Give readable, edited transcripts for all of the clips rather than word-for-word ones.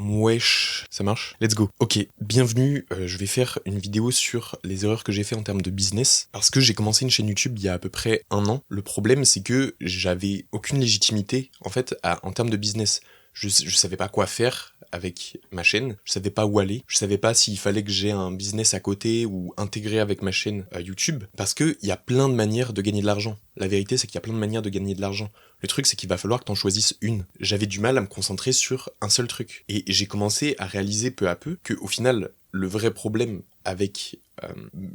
Wesh, ça marche? Let's go. Ok, bienvenue, je vais faire une vidéo sur les erreurs que j'ai fait en termes de business, parce que j'ai commencé une chaîne YouTube il y a à peu près un an. Le problème, c'est que j'avais aucune légitimité, en fait, en termes de business. Je savais pas quoi faire avec ma chaîne, je savais pas où aller, je savais pas s'il fallait que j'ai un business à côté ou intégré avec ma chaîne YouTube, parce que il y a plein de manières de gagner de l'argent. La vérité, c'est qu'il y a plein de manières de gagner de l'argent. Le truc, c'est qu'il va falloir que t'en choisisses une. J'avais du mal à me concentrer sur un seul truc. Et j'ai commencé à réaliser peu à peu que, au final, le vrai problème avec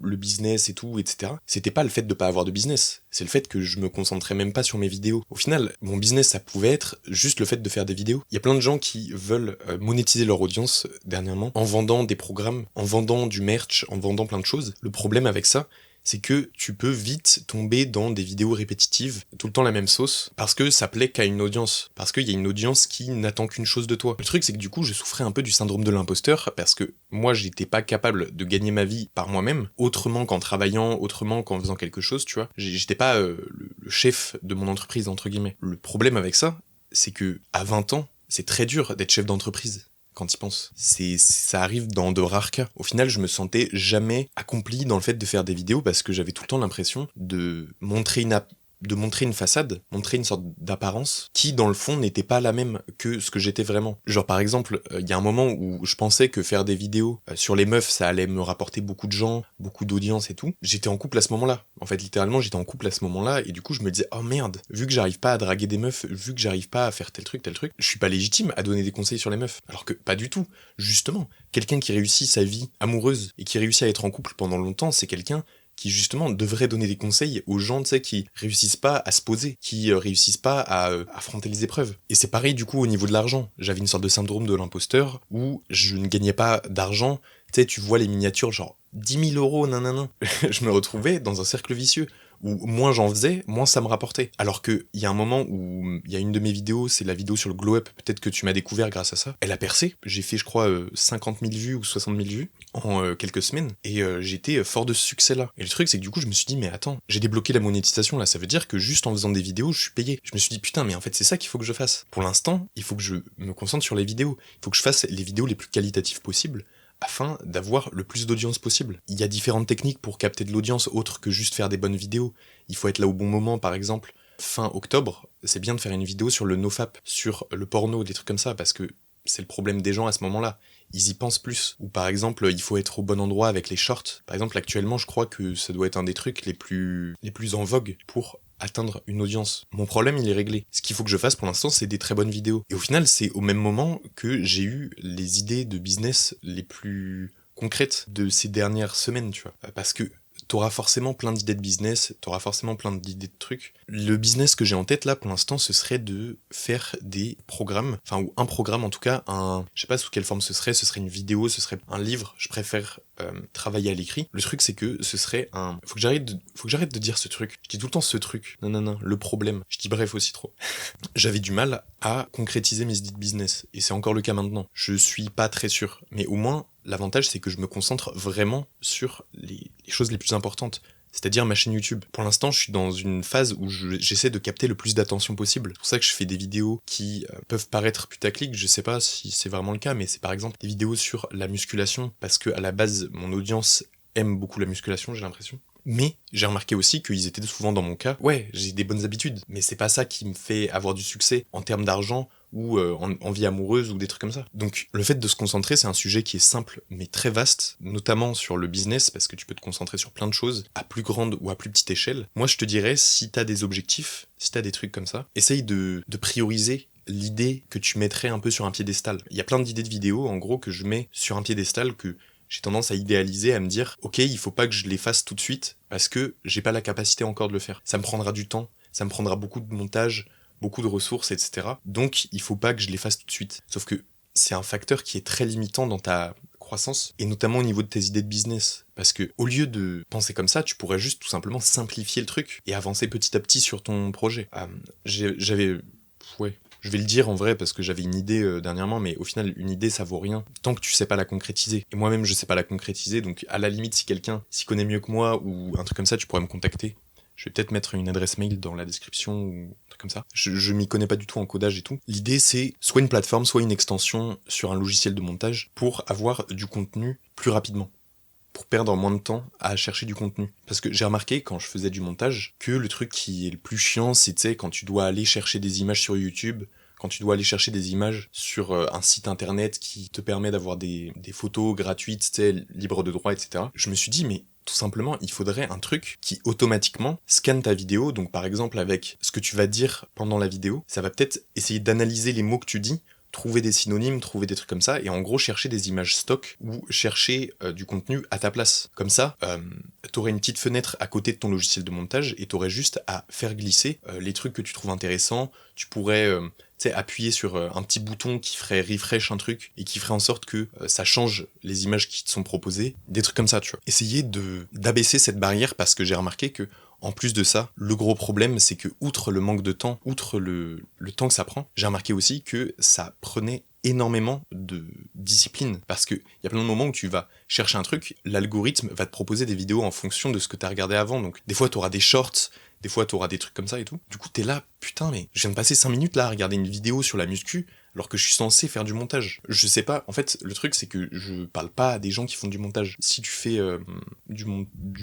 le business et tout, etc., c'était pas le fait de pas avoir de business. C'est le fait que je me concentrais même pas sur mes vidéos. Au final, mon business, ça pouvait être juste le fait de faire des vidéos. Il y a plein de gens qui veulent monétiser leur audience dernièrement en vendant des programmes, en vendant du merch, en vendant plein de choses. Le problème avec ça, c'est que tu peux vite tomber dans des vidéos répétitives, tout le temps la même sauce, parce que ça plaît qu'à une audience, parce qu'il y a une audience qui n'attend qu'une chose de toi. Le truc, c'est que du coup, je souffrais un peu du syndrome de l'imposteur, parce que moi, j'étais pas capable de gagner ma vie par moi-même, autrement qu'en travaillant, autrement qu'en faisant quelque chose, tu vois. J'étais pas le chef de mon entreprise, entre guillemets. Le problème avec ça, c'est que à 20 ans, c'est très dur d'être chef d'entreprise. Quand il pense. Ça arrive dans de rares cas. Au final, je me sentais jamais accompli dans le fait de faire des vidéos parce que j'avais tout le temps l'impression de montrer une façade, montrer une sorte d'apparence qui, dans le fond, n'était pas la même que ce que j'étais vraiment. Genre, par exemple, il y a un moment où je pensais que faire des vidéos sur les meufs, ça allait me rapporter beaucoup de gens, beaucoup d'audience et tout. J'étais en couple à ce moment-là. En fait, littéralement, j'étais en couple à ce moment-là, et du coup, je me disais, oh merde, vu que j'arrive pas à draguer des meufs, vu que j'arrive pas à faire tel truc, je suis pas légitime à donner des conseils sur les meufs. Alors que, pas du tout. Justement, quelqu'un qui réussit sa vie amoureuse et qui réussit à être en couple pendant longtemps, c'est quelqu'un qui justement devrait donner des conseils aux gens, tu sais, qui réussissent pas à se poser, qui réussissent pas à affronter les épreuves. Et c'est pareil du coup au niveau de l'argent. J'avais une sorte de syndrome de l'imposteur où je ne gagnais pas d'argent. Tu sais, tu vois les miniatures genre 10 000 euros, nanana. Je me retrouvais dans un cercle vicieux où moins j'en faisais, moins ça me rapportait. Alors qu'il y a un moment où il y a une de mes vidéos, c'est la vidéo sur le glow up, peut-être que tu m'as découvert grâce à ça. Elle a percé, j'ai fait je crois 50 000 vues ou 60 000 vues en quelques semaines, et j'étais fort de ce succès-là. Et le truc, c'est que du coup, je me suis dit, mais attends, j'ai débloqué la monétisation là, ça veut dire que juste en faisant des vidéos, je suis payé. Je me suis dit, putain, mais en fait, c'est ça qu'il faut que je fasse. Pour l'instant, il faut que je me concentre sur les vidéos. Il faut que je fasse les vidéos les plus qualitatives possibles, afin d'avoir le plus d'audience possible. Il y a différentes techniques pour capter de l'audience autres que juste faire des bonnes vidéos. Il faut être là au bon moment, par exemple. Fin octobre, c'est bien de faire une vidéo sur le nofap, sur le porno, des trucs comme ça, parce que c'est le problème des gens à ce moment-là. Ils y pensent plus. Ou par exemple, il faut être au bon endroit avec les shorts. Par exemple, actuellement, je crois que ça doit être un des trucs les plus en vogue pour atteindre une audience. Mon problème, il est réglé. Ce qu'il faut que je fasse pour l'instant, c'est des très bonnes vidéos. Et au final, c'est au même moment que j'ai eu les idées de business les plus concrètes de ces dernières semaines, tu vois. Parce que t'auras forcément plein d'idées de business, t'auras forcément plein d'idées de trucs. Le business que j'ai en tête là pour l'instant, ce serait de faire des programmes, enfin ou un programme en tout cas, je sais pas sous quelle forme ce serait une vidéo, ce serait un livre, je préfère travailler à l'écrit. Le truc c'est que ce serait faut que j'arrête de dire ce truc. Je dis tout le temps ce truc. Non, le problème. Je dis bref aussi trop. J'avais du mal à concrétiser mes idées de business, et c'est encore le cas maintenant. Je suis pas très sûr, mais au moins l'avantage, c'est que je me concentre vraiment sur les choses les plus importantes, c'est-à-dire ma chaîne YouTube. Pour l'instant, je suis dans une phase où j'essaie de capter le plus d'attention possible. C'est pour ça que je fais des vidéos qui peuvent paraître putaclic, je sais pas si c'est vraiment le cas, mais c'est par exemple des vidéos sur la musculation, parce que à la base, mon audience aime beaucoup la musculation, j'ai l'impression. Mais j'ai remarqué aussi qu'ils étaient souvent dans mon cas, ouais, j'ai des bonnes habitudes, mais c'est pas ça qui me fait avoir du succès en termes d'argent, ou en vie amoureuse ou des trucs comme ça. Donc le fait de se concentrer, c'est un sujet qui est simple mais très vaste, notamment sur le business, parce que tu peux te concentrer sur plein de choses, à plus grande ou à plus petite échelle. Moi je te dirais, si t'as des objectifs, si t'as des trucs comme ça, essaye de prioriser l'idée que tu mettrais un peu sur un piédestal. Il y a plein d'idées de vidéos, en gros, que je mets sur un piédestal, que j'ai tendance à idéaliser, à me dire, ok, il faut pas que je les fasse tout de suite, parce que j'ai pas la capacité encore de le faire. Ça me prendra du temps, ça me prendra beaucoup de montage, beaucoup de ressources, etc. Donc, il faut pas que je les fasse tout de suite. Sauf que c'est un facteur qui est très limitant dans ta croissance, et notamment au niveau de tes idées de business. Parce que, au lieu de penser comme ça, tu pourrais juste tout simplement simplifier le truc, et avancer petit à petit sur ton projet. Ouais. Je vais le dire en vrai parce que j'avais une idée dernièrement, mais au final, une idée, ça vaut rien tant que tu sais pas la concrétiser. Et moi-même, je sais pas la concrétiser, donc à la limite, si quelqu'un s'y connaît mieux que moi ou un truc comme ça, tu pourrais me contacter. Je vais peut-être mettre une adresse mail dans la description ou un truc comme ça. Je m'y connais pas du tout en codage et tout. L'idée, c'est soit une plateforme, soit une extension sur un logiciel de montage pour avoir du contenu plus rapidement, pour perdre moins de temps à chercher du contenu. Parce que j'ai remarqué, quand je faisais du montage, que le truc qui est le plus chiant, c'est, tu sais, quand tu dois aller chercher des images sur YouTube, quand tu dois aller chercher des images sur un site internet qui te permet d'avoir des photos gratuites, tu sais, libres de droit, etc. Je me suis dit, mais tout simplement, il faudrait un truc qui automatiquement scanne ta vidéo. Donc par exemple, avec ce que tu vas dire pendant la vidéo, ça va peut-être essayer d'analyser les mots que tu dis, trouver des synonymes, trouver des trucs comme ça, et en gros chercher des images stock ou chercher du contenu à ta place. Comme ça, t'aurais une petite fenêtre à côté de ton logiciel de montage et t'aurais juste à faire glisser les trucs que tu trouves intéressants. Tu pourrais appuyer sur un petit bouton qui ferait refresh un truc et qui ferait en sorte que ça change les images qui te sont proposées, des trucs comme ça, tu vois. Essayez d'abaisser cette barrière parce que j'ai remarqué que en plus de ça, le gros problème, c'est que outre le manque de temps, outre le temps que ça prend, j'ai remarqué aussi que ça prenait énormément de discipline. Parce qu'il y a plein de moments où tu vas chercher un truc, l'algorithme va te proposer des vidéos en fonction de ce que tu as regardé avant. Donc des fois, tu auras des shorts, des fois, tu auras des trucs comme ça et tout. Du coup, t'es là, putain, mais je viens de passer 5 minutes là à regarder une vidéo sur la muscu, alors que je suis censé faire du montage. Je sais pas, en fait, le truc, c'est que je parle pas à des gens qui font du montage. Si tu fais du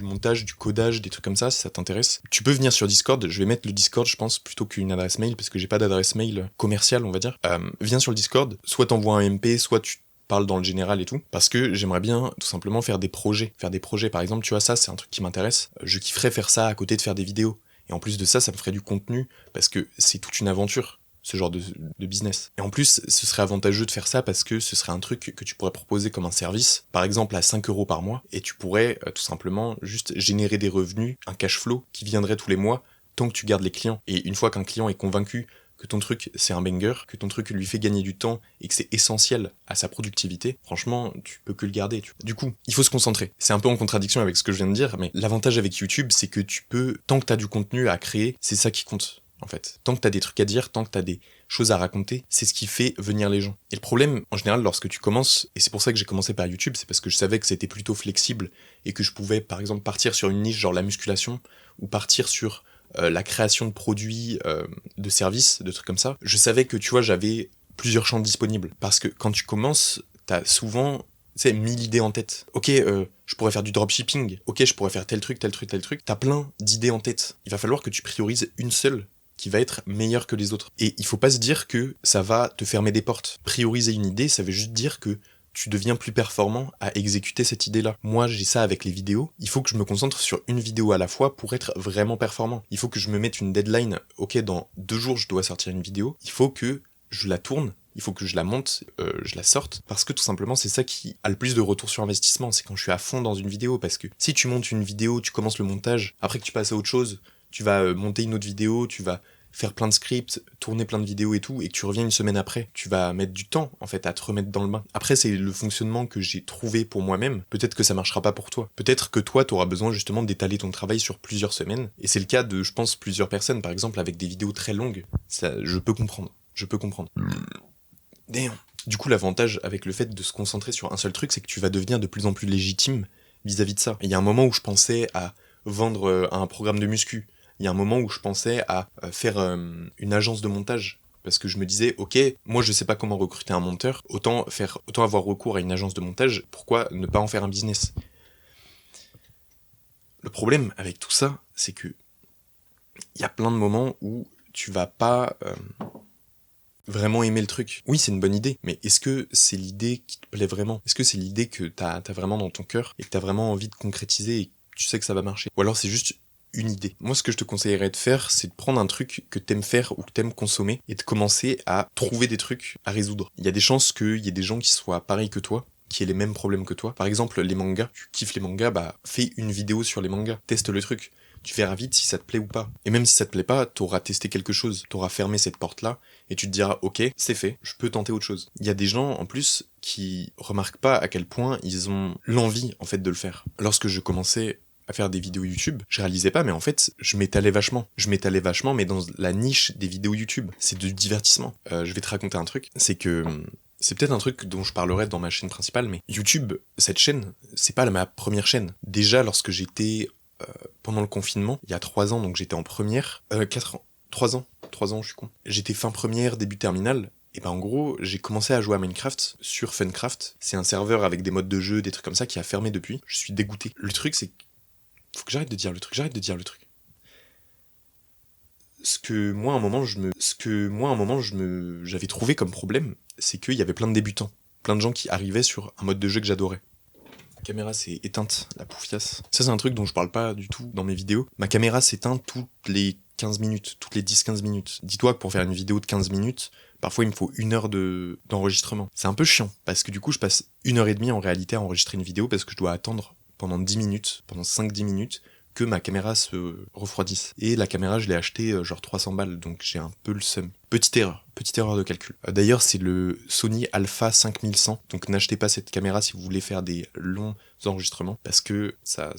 montage, du codage, des trucs comme ça, si ça t'intéresse, tu peux venir sur Discord. Je vais mettre le Discord, je pense, plutôt qu'une adresse mail, parce que j'ai pas d'adresse mail commerciale, on va dire. Viens sur le Discord, soit t'envoies un MP, soit tu parle dans le général et tout, parce que j'aimerais bien tout simplement faire des projets. Faire des projets, par exemple, tu vois, ça, c'est un truc qui m'intéresse. Je kifferais faire ça à côté de faire des vidéos. Et en plus de ça, ça me ferait du contenu, parce que c'est toute une aventure, ce genre de business. Et en plus, ce serait avantageux de faire ça parce que ce serait un truc que tu pourrais proposer comme un service, par exemple à 5 € par mois, et tu pourrais tout simplement juste générer des revenus, un cash flow qui viendrait tous les mois, tant que tu gardes les clients. Et une fois qu'un client est convaincu que ton truc c'est un banger, que ton truc lui fait gagner du temps et que c'est essentiel à sa productivité, franchement, tu peux que le garder. Du coup, il faut se concentrer. C'est un peu en contradiction avec ce que je viens de dire, mais l'avantage avec YouTube, c'est que tu peux, tant que t'as du contenu à créer, c'est ça qui compte, en fait. Tant que t'as des trucs à dire, tant que t'as des choses à raconter, c'est ce qui fait venir les gens. Et le problème, en général, lorsque tu commences, et c'est pour ça que j'ai commencé par YouTube, c'est parce que je savais que c'était plutôt flexible et que je pouvais, par exemple, partir sur une niche genre la musculation, ou partir sur la création de produits, de services, de trucs comme ça. Je savais que, tu vois, j'avais plusieurs champs disponibles. Parce que quand tu commences, t'as souvent, tu sais, 1000 idées en tête. Ok, je pourrais faire du dropshipping. Ok, je pourrais faire tel truc, tel truc, tel truc. T'as plein d'idées en tête. Il va falloir que tu priorises une seule qui va être meilleure que les autres. Et il faut pas se dire que ça va te fermer des portes. Prioriser une idée, ça veut juste dire que tu deviens plus performant à exécuter cette idée-là. Moi, j'ai ça avec les vidéos. Il faut que je me concentre sur une vidéo à la fois pour être vraiment performant. Il faut que je me mette une deadline. Ok, dans 2 jours, je dois sortir une vidéo. Il faut que je la tourne. Il faut que je la monte, je la sorte, parce que tout simplement c'est ça qui a le plus de retour sur investissement, c'est quand je suis à fond dans une vidéo, parce que si tu montes une vidéo, tu commences le montage, après que tu passes à autre chose, tu vas monter une autre vidéo, tu vas faire plein de scripts, tourner plein de vidéos et tout, et que tu reviens une semaine après, tu vas mettre du temps, en fait, à te remettre dans le bain. Après, c'est le fonctionnement que j'ai trouvé pour moi-même. Peut-être que ça marchera pas pour toi. Peut-être que toi, t'auras besoin justement d'étaler ton travail sur plusieurs semaines. Et c'est le cas de, je pense, plusieurs personnes, par exemple, avec des vidéos très longues. Ça, je peux comprendre. Damn. Du coup, l'avantage avec le fait de se concentrer sur un seul truc, c'est que tu vas devenir de plus en plus légitime vis-à-vis de ça. Il y a un moment où je pensais à vendre un programme de muscu. Il y a un moment où je pensais à faire une agence de montage. Parce que je me disais, ok, moi je sais pas comment recruter un monteur, autant avoir recours à une agence de montage, pourquoi ne pas en faire un business? Le problème avec tout ça, c'est que il y a plein de moments où tu vas pas vraiment aimer le truc. Oui, c'est une bonne idée, mais est-ce que c'est l'idée qui te plaît vraiment? Est-ce que c'est l'idée que t'as vraiment dans ton cœur et que t'as vraiment envie de concrétiser et que tu sais que ça va marcher? Ou alors c'est juste une idée. Moi, ce que je te conseillerais de faire, c'est de prendre un truc que t'aimes faire ou que t'aimes consommer et de commencer à trouver des trucs à résoudre. Il y a des chances qu'il y ait des gens qui soient pareils que toi, qui aient les mêmes problèmes que toi. Par exemple, les mangas. Tu kiffes les mangas, bah fais une vidéo sur les mangas. Teste le truc. Tu verras vite si ça te plaît ou pas. Et même si ça te plaît pas, t'auras testé quelque chose. T'auras fermé cette porte-là et tu te diras, ok, c'est fait, je peux tenter autre chose. Il y a des gens, en plus, qui remarquent pas à quel point ils ont l'envie, en fait, de le faire. Lorsque je commençais à faire des vidéos YouTube, je réalisais pas, mais en fait, je m'étalais vachement. Mais dans la niche des vidéos YouTube. C'est du divertissement. Je vais te raconter un truc, c'est que c'est peut-être un truc dont je parlerai dans ma chaîne principale, mais YouTube, cette chaîne, c'est pas ma première chaîne. Déjà, lorsque j'étais pendant le confinement, il y a 3 ans, donc j'étais en première, 4 ans, 3 ans, je suis con. J'étais fin première, début terminale, et ben en gros, j'ai commencé à jouer à Minecraft sur Funcraft. C'est un serveur avec des modes de jeu, des trucs comme ça qui a fermé depuis. Je suis dégoûté. Le truc, c'est que... Faut que j'arrête de dire le truc, Ce que moi, à un moment, j'avais trouvé comme problème, c'est qu'il y avait plein de débutants. Plein de gens qui arrivaient sur un mode de jeu que j'adorais. Ma caméra s'est éteinte, la poufiasse. Ça, c'est un truc dont je parle pas du tout dans mes vidéos. Ma caméra s'éteint toutes les 15 minutes, toutes les 10-15 minutes. Dis-toi que pour faire une vidéo de 15 minutes, parfois il me faut 1 heure d'enregistrement. C'est un peu chiant, parce que du coup je passe 1 heure et demie en réalité à enregistrer une vidéo parce que je dois attendre pendant 10 minutes, pendant 5-10 minutes, que ma caméra se refroidisse. Et la caméra, je l'ai achetée genre 300 balles, donc j'ai un peu le seum. Petite erreur de calcul. D'ailleurs, c'est le Sony Alpha 5100, donc n'achetez pas cette caméra si vous voulez faire des longs enregistrements, parce que ça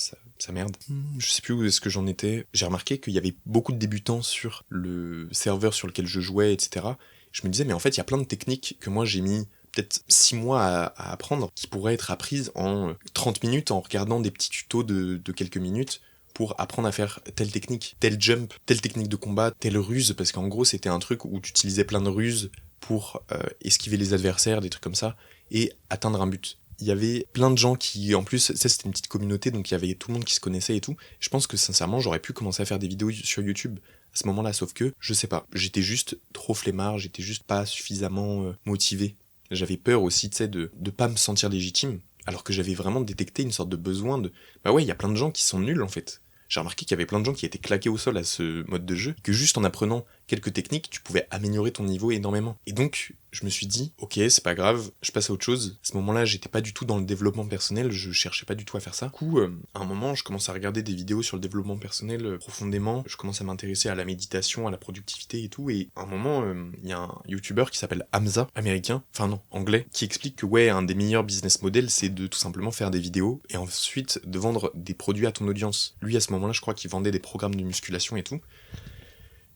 merde. Je sais plus où est-ce que j'en étais. J'ai remarqué qu'il y avait beaucoup de débutants sur le serveur sur lequel je jouais, etc. Je me disais, mais en fait, il y a plein de techniques que moi j'ai mis peut-être 6 mois à apprendre, qui pourraient être apprises en 30 minutes en regardant des petits tutos de quelques minutes, pour apprendre à faire telle technique, tel jump, telle technique de combat, telle ruse, parce qu'en gros c'était un truc où tu utilisais plein de ruses pour esquiver les adversaires, des trucs comme ça, et atteindre un but. Il y avait plein de gens qui, en plus, ça c'était une petite communauté, donc il y avait tout le monde qui se connaissait et tout. Je pense que sincèrement j'aurais pu commencer à faire des vidéos sur YouTube à ce moment-là, sauf que, je sais pas, j'étais juste trop flemmard, j'étais juste pas suffisamment motivé. J'avais peur aussi, tu sais, de pas me sentir légitime, alors que j'avais vraiment détecté une sorte de besoin de... Bah ouais, il y a plein de gens qui sont nuls en fait. J'ai remarqué qu'il y avait plein de gens qui étaient claqués au sol à ce mode de jeu, que juste en apprenant quelques techniques, tu pouvais améliorer ton niveau énormément. Et donc, je me suis dit, ok, c'est pas grave, je passe à autre chose. À ce moment-là, j'étais pas du tout dans le développement personnel, je cherchais pas du tout à faire ça. Du coup, à un moment, je commence à regarder des vidéos sur le développement personnel profondément, je commence à m'intéresser à la méditation, à la productivité et tout, et à un moment, il y a un YouTuber qui s'appelle Hamza, américain, enfin non, anglais, qui explique que ouais, un des meilleurs business models, c'est de tout simplement faire des vidéos, et ensuite de vendre des produits à ton audience. Lui, à ce moment-là, je crois qu'il vendait des programmes de musculation et tout.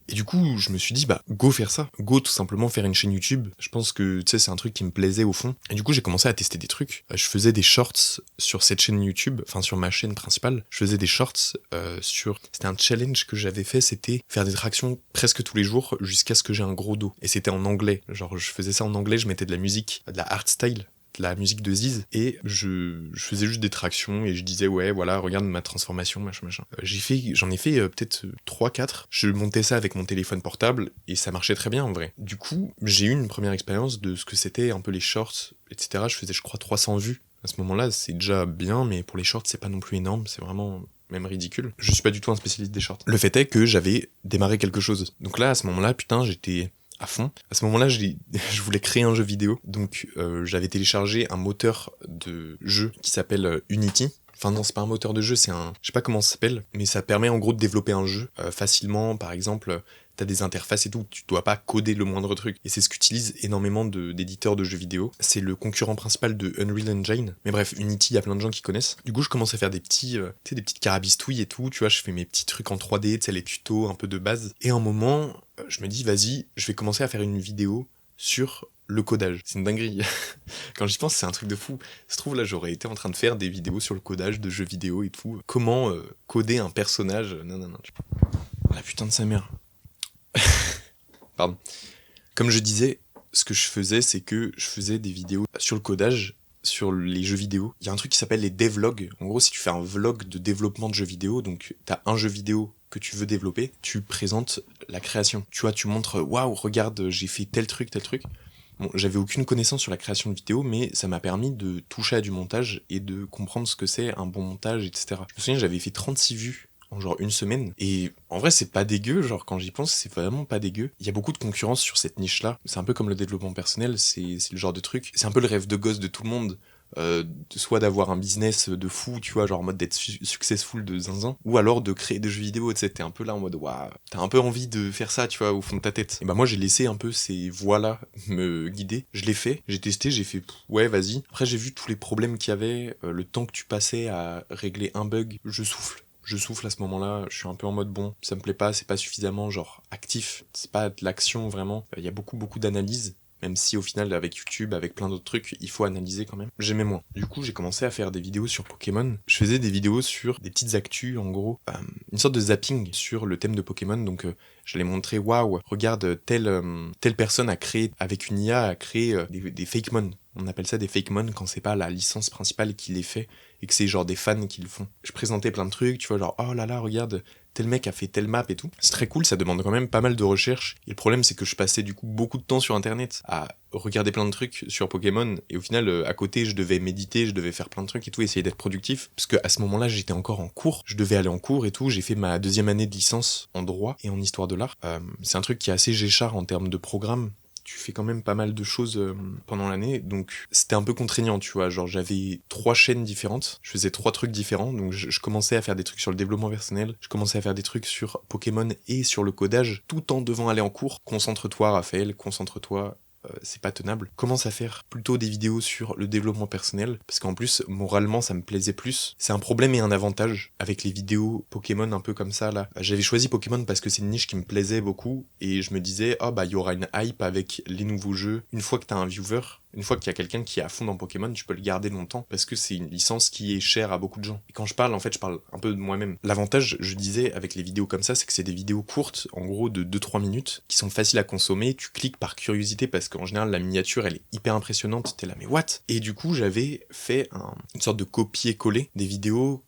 Et du coup, je me suis dit, bah, go faire ça. Go tout simplement faire une chaîne YouTube. Je pense que, tu sais, c'est un truc qui me plaisait au fond. Et du coup, j'ai commencé à tester des trucs. Je faisais des shorts sur cette chaîne YouTube, enfin sur ma chaîne principale. Je faisais des shorts sur... C'était un challenge que j'avais fait, c'était faire des tractions presque tous les jours jusqu'à ce que j'ai un gros dos. Et c'était en anglais. Genre, je faisais ça en anglais, je mettais de la musique, de la hardstyle, la musique de Ziz, et je faisais juste des tractions et je disais ouais voilà regarde ma transformation machin. J'en ai fait peut-être 3-4, je montais ça avec mon téléphone portable et ça marchait très bien en vrai. Du coup j'ai eu une première expérience de ce que c'était un peu les shorts, etc. Je faisais je crois 300 vues à ce moment-là, c'est déjà bien, mais pour les shorts c'est pas non plus énorme, c'est vraiment même ridicule. Je suis pas du tout un spécialiste des shorts. Le fait est que j'avais démarré quelque chose, donc là à ce moment-là putain j'étais à fond. À ce moment-là, je voulais créer un jeu vidéo, donc j'avais téléchargé un moteur de jeu qui s'appelle Unity. Enfin non, c'est pas un moteur de jeu, c'est un... Je sais pas comment ça s'appelle, mais ça permet en gros de développer un jeu facilement. Par exemple, t'as des interfaces et tout, tu dois pas coder le moindre truc. Et c'est ce qu'utilisent énormément d'éditeurs de jeux vidéo. C'est le concurrent principal de Unreal Engine. Mais bref, Unity, il y a plein de gens qui connaissent. Du coup, je commence à faire des petits, des petites carabistouilles et tout. Tu vois, je fais mes petits trucs en 3D, tu sais, les tutos un peu de base. Et à un moment, je me dis, vas-y, je vais commencer à faire une vidéo sur le codage. C'est une dinguerie. Quand j'y pense, c'est un truc de fou. Ça se trouve, là, j'aurais été en train de faire des vidéos sur le codage de jeux vidéo et tout. Comment coder un personnage. Non. La putain de sa mère. Pardon. Comme je disais, ce que je faisais, c'est que je faisais des vidéos sur le codage, sur les jeux vidéo. Il y a un truc qui s'appelle les devlogs. En gros, si tu fais un vlog de développement de jeux vidéo, donc t'as un jeu vidéo que tu veux développer, tu présentes la création. Tu vois, tu montres, waouh, regarde, j'ai fait tel truc. Bon, j'avais aucune connaissance sur la création de vidéos, mais ça m'a permis de toucher à du montage et de comprendre ce que c'est un bon montage, etc. Je me souviens, j'avais fait 36 vues en genre une semaine, et en vrai c'est pas dégueu, genre quand j'y pense c'est vraiment pas dégueu. Il y a beaucoup de concurrence sur cette niche là, c'est un peu comme le développement personnel, c'est le genre de truc, c'est un peu le rêve de gosse de tout le monde, soit d'avoir un business de fou, tu vois, genre en mode d'être successful de zinzin, ou alors de créer des jeux vidéo, tu sais, t'es un peu là en mode waouh, t'as un peu envie de faire ça, tu vois, au fond de ta tête. Et bah moi j'ai laissé un peu ces voies-là me guider, je l'ai fait, j'ai testé, j'ai fait ouais vas-y. Après j'ai vu tous les problèmes qu'il y avait, le temps que tu passais à régler un bug, je souffle à ce moment-là, je suis un peu en mode ça me plaît pas, c'est pas suffisamment genre actif, c'est pas de l'action vraiment, il y a beaucoup d'analyse. Même si au final, avec YouTube, avec plein d'autres trucs, il faut analyser quand même. J'aimais moins. Du coup, j'ai commencé à faire des vidéos sur Pokémon. Je faisais des vidéos sur des petites actus, en gros. Une sorte de zapping sur le thème de Pokémon. Donc, j'allais montrer, waouh, regarde, telle personne a créé, avec une IA, a créé des Fakemon. On appelle ça des Fakemon quand c'est pas la licence principale qui les fait et que c'est genre des fans qui le font. Je présentais plein de trucs, tu vois, genre, oh là là, regarde, tel mec a fait telle map et tout. C'est très cool, ça demande quand même pas mal de recherche. Et le problème, c'est que je passais du coup beaucoup de temps sur internet à regarder plein de trucs sur Pokémon. Et au final, à côté, je devais méditer, je devais faire plein de trucs et tout, essayer d'être productif. Parce qu'à ce moment-là, j'étais encore en cours. Je devais aller en cours et tout. J'ai fait ma 2e année de licence en droit et en histoire de l'art. C'est un truc qui est assez géchard en termes de programme. Tu fais quand même pas mal de choses pendant l'année, donc c'était un peu contraignant, tu vois, genre j'avais 3 chaînes différentes, je faisais 3 trucs différents, donc je commençais à faire des trucs sur le développement personnel, je commençais à faire des trucs sur Pokémon et sur le codage, tout en devant aller en cours. Concentre-toi Raphaël, concentre-toi, c'est pas tenable. Commence à faire plutôt des vidéos sur le développement personnel, parce qu'en plus, moralement, ça me plaisait plus. C'est un problème et un avantage avec les vidéos Pokémon un peu comme ça, là. J'avais choisi Pokémon parce que c'est une niche qui me plaisait beaucoup, et je me disais, oh bah, il y aura une hype avec les nouveaux jeux. Une fois que t'as un viewer, une fois qu'il y a quelqu'un qui est à fond dans Pokémon, tu peux le garder longtemps, parce que c'est une licence qui est chère à beaucoup de gens. Et quand je parle, en fait, je parle un peu de moi-même. L'avantage, je disais, avec les vidéos comme ça, c'est que c'est des vidéos courtes, en gros de 2-3 minutes, qui sont faciles à consommer, tu cliques par curiosité, parce qu'en général, la miniature, elle est hyper impressionnante, t'es là, mais what? Et du coup, j'avais fait une sorte de copier-coller des vidéos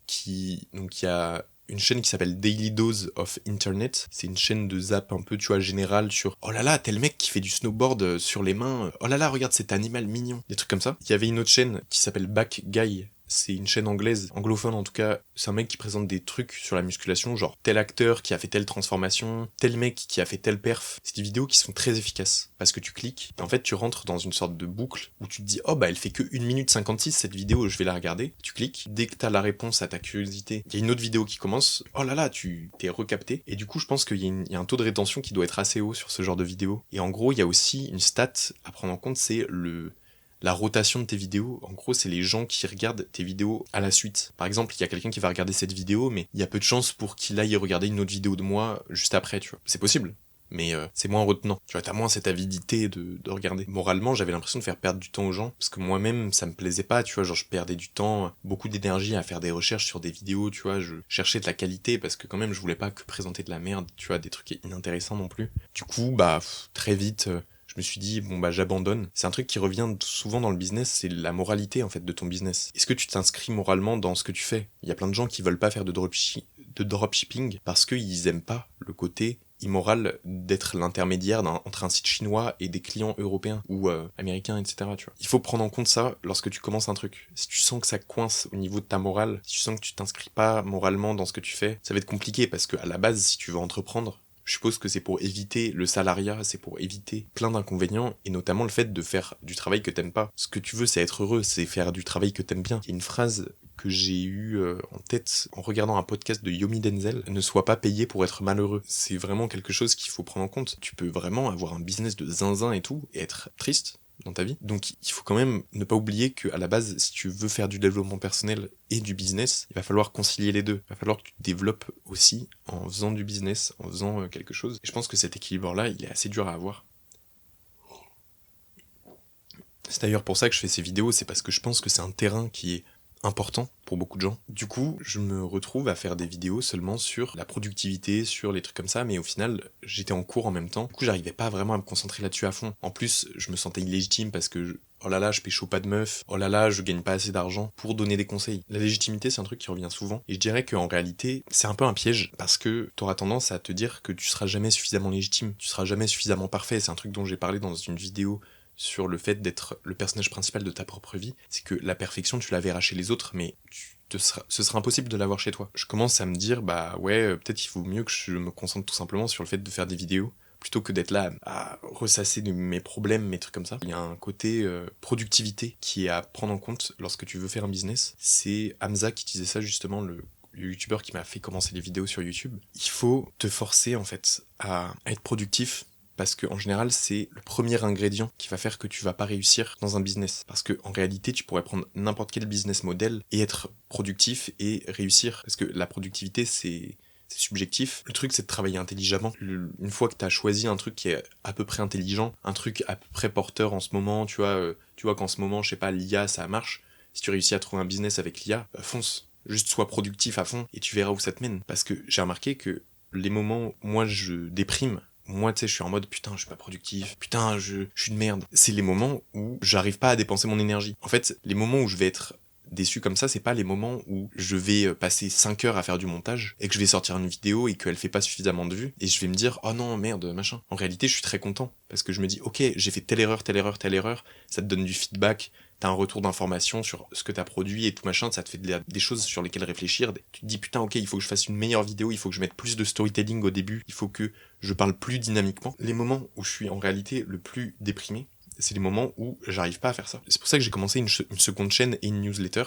donc il y a une chaîne qui s'appelle Daily Dose of Internet. C'est une chaîne de zap un peu, tu vois, générale sur oh là là, tel mec qui fait du snowboard sur les mains. Oh là là, regarde cet animal mignon. Des trucs comme ça. Il y avait une autre chaîne qui s'appelle Back Guy. C'est une chaîne anglaise, anglophone en tout cas. C'est un mec qui présente des trucs sur la musculation, genre tel acteur qui a fait telle transformation, tel mec qui a fait telle perf. C'est des vidéos qui sont très efficaces, parce que tu cliques, et en fait tu rentres dans une sorte de boucle, où tu te dis, oh bah elle fait que 1 minute 56 cette vidéo, je vais la regarder. Tu cliques, dès que t'as la réponse à ta curiosité, il y a une autre vidéo qui commence, oh là là, tu t'es recapté. Et du coup je pense qu'il y a un taux de rétention qui doit être assez haut sur ce genre de vidéos. Et en gros il y a aussi une stat à prendre en compte, c'est la rotation de tes vidéos. En gros, c'est les gens qui regardent tes vidéos à la suite. Par exemple, il y a quelqu'un qui va regarder cette vidéo, mais il y a peu de chances pour qu'il aille regarder une autre vidéo de moi juste après, tu vois. C'est possible, mais c'est moins retenant. Tu vois, t'as moins cette avidité de regarder. Moralement, j'avais l'impression de faire perdre du temps aux gens, parce que moi-même, ça me plaisait pas, tu vois, genre je perdais du temps, beaucoup d'énergie à faire des recherches sur des vidéos, tu vois, je cherchais de la qualité, parce que quand même, je voulais pas que présenter de la merde, tu vois, des trucs inintéressants non plus. Du coup, bah, très vite... je me suis dit, bon bah j'abandonne. C'est un truc qui revient souvent dans le business, c'est la moralité en fait de ton business. Est-ce que tu t'inscris moralement dans ce que tu fais? Il y a plein de gens qui veulent pas faire de dropshipping parce qu'ils aiment pas le côté immoral d'être l'intermédiaire entre un site chinois et des clients européens ou américains, etc. Tu vois. Il faut prendre en compte ça lorsque tu commences un truc. Si tu sens que ça coince au niveau de ta morale, si tu sens que tu t'inscris pas moralement dans ce que tu fais, ça va être compliqué parce que à la base, si tu veux entreprendre, je suppose que c'est pour éviter le salariat, c'est pour éviter plein d'inconvénients, et notamment le fait de faire du travail que t'aimes pas. Ce que tu veux, c'est être heureux, c'est faire du travail que t'aimes bien. Il y a une phrase que j'ai eue en tête en regardant un podcast de Yomi Denzel, ne sois pas payé pour être malheureux. C'est vraiment quelque chose qu'il faut prendre en compte. Tu peux vraiment avoir un business de zinzin et tout, et être triste dans ta vie. Donc il faut quand même ne pas oublier qu'à la base, si tu veux faire du développement personnel et du business, il va falloir concilier les deux. Il va falloir que tu te développes aussi en faisant du business, en faisant quelque chose. Et je pense que cet équilibre-là, il est assez dur à avoir. C'est d'ailleurs pour ça que je fais ces vidéos, c'est parce que je pense que c'est un terrain qui est important pour beaucoup de gens. Du coup, je me retrouve à faire des vidéos seulement sur la productivité, sur les trucs comme ça, mais au final, j'étais en cours en même temps. Du coup, j'arrivais pas vraiment à me concentrer là-dessus à fond. En plus, je me sentais illégitime parce que oh là là, je pécho pas de meuf, oh là là, je gagne pas assez d'argent pour donner des conseils. La légitimité, c'est un truc qui revient souvent, et je dirais qu'en réalité, c'est un peu un piège, parce que t'auras tendance à te dire que tu seras jamais suffisamment légitime, tu seras jamais suffisamment parfait. C'est un truc dont j'ai parlé dans une vidéo sur le fait d'être le personnage principal de ta propre vie, c'est que la perfection, tu la verras chez les autres, mais ce sera impossible de l'avoir chez toi. Je commence à me dire, bah ouais, peut-être il faut mieux que je me concentre tout simplement sur le fait de faire des vidéos, plutôt que d'être là à ressasser mes problèmes, mes trucs comme ça. Il y a un côté productivité qui est à prendre en compte lorsque tu veux faire un business. C'est Hamza qui disait ça justement, le youtubeur qui m'a fait commencer les vidéos sur YouTube. Il faut te forcer en fait à être productif, parce que en général, c'est le premier ingrédient qui va faire que tu vas pas réussir dans un business. Parce que en réalité, tu pourrais prendre n'importe quel business model et être productif et réussir. Parce que la productivité, c'est c'est subjectif. Le truc, c'est de travailler intelligemment. Une fois que t'as choisi un truc qui est à peu près intelligent, un truc à peu près porteur en ce moment, tu vois qu'en ce moment, je sais pas, l'IA, ça marche. Si tu réussis à trouver un business avec l'IA, fonce. Juste sois productif à fond et tu verras où ça te mène. Parce que j'ai remarqué que les moments où moi je déprime, moi, tu sais, je suis en mode putain, je suis pas productif, putain, je suis de merde. C'est les moments où j'arrive pas à dépenser mon énergie. En fait, les moments où je vais être déçu comme ça, c'est pas les moments où je vais passer 5 heures à faire du montage et que je vais sortir une vidéo et qu'elle fait pas suffisamment de vues et je vais me dire oh non merde machin. En réalité, je suis très content parce que je me dis ok, j'ai fait telle erreur, ça te donne du feedback, t'as un retour d'information sur ce que t'as produit et tout machin, ça te fait des choses sur lesquelles réfléchir. Tu te dis putain ok, il faut que je fasse une meilleure vidéo, il faut que je mette plus de storytelling au début, il faut que je parle plus dynamiquement. Les moments où je suis en réalité le plus déprimé, c'est les moments où j'arrive pas à faire ça. C'est pour ça que j'ai commencé une seconde chaîne et une newsletter.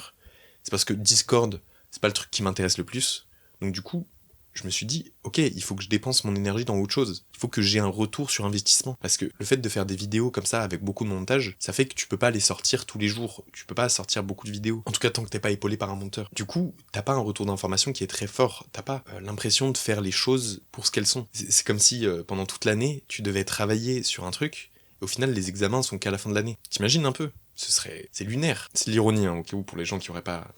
C'est parce que Discord, c'est pas le truc qui m'intéresse le plus. Donc du coup, je me suis dit, ok, il faut que je dépense mon énergie dans autre chose. Il faut que j'ai un retour sur investissement. Parce que le fait de faire des vidéos comme ça, avec beaucoup de montage, ça fait que tu peux pas les sortir tous les jours. Tu peux pas sortir beaucoup de vidéos. En tout cas, tant que t'es pas épaulé par un monteur. Du coup, t'as pas un retour d'information qui est très fort. T'as pas l'impression de faire les choses pour ce qu'elles sont. C'est comme si, pendant toute l'année, tu devais travailler sur un truc, et au final, les examens sont qu'à la fin de l'année. T'imagines un peu ? C'est lunaire. C'est l'ironie, hein, au cas où, pour les gens qui auraient pas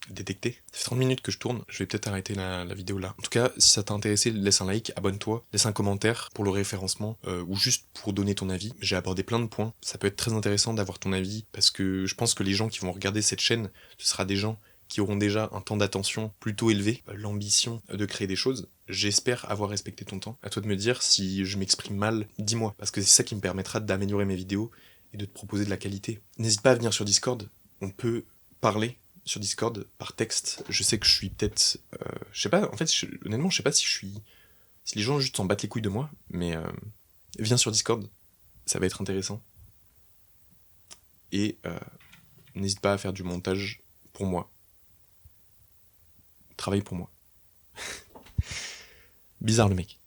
détecté. Ça fait 30 minutes que je tourne, je vais peut-être arrêter la vidéo là. En tout cas, si ça t'a intéressé, laisse un like, abonne-toi, laisse un commentaire pour le référencement, ou juste pour donner ton avis. J'ai abordé plein de points, ça peut être très intéressant d'avoir ton avis, parce que je pense que les gens qui vont regarder cette chaîne, ce sera des gens qui auront déjà un temps d'attention plutôt élevé, l'ambition de créer des choses. J'espère avoir respecté ton temps. À toi de me dire si je m'exprime mal, dis-moi, parce que c'est ça qui me permettra d'améliorer mes vidéos et de te proposer de la qualité. N'hésite pas à venir sur Discord, on peut parler sur Discord par texte. Je sais que je suis peut-être... je sais pas, en fait, honnêtement, je sais pas si si les gens juste s'en battent les couilles de moi, mais viens sur Discord, ça va être intéressant. Et n'hésite pas à faire du montage pour moi. Travaille pour moi. Bizarre le mec.